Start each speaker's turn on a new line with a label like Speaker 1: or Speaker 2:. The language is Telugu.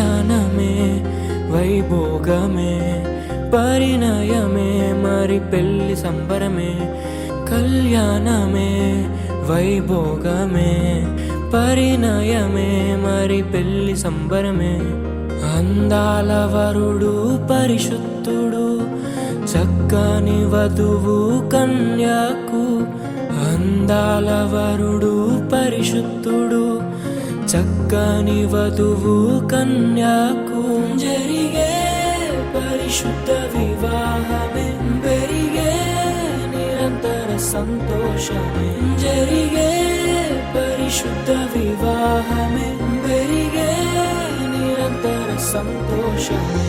Speaker 1: కళ్యాణమే వైభోగమే పరిణయమే మరి పెళ్లి సంబరమే కళ్యాణమే వైభోగమే పరిణయమే మరి పెళ్లి సంబరమే అందాల వరుడు పరిశుద్ధుడు చక్కని వధువు కన్యాకు అందాల వరుడు పరిశుద్ధుడు చక్కని వధువు కన్యాకు జరిగే పరిశుద్ధ వివాహమే పెరిగే నిరంతర సంతోషమే జరిగే పరిశుద్ధ వివాహమే పెరిగే నిరంతర సంతోషమే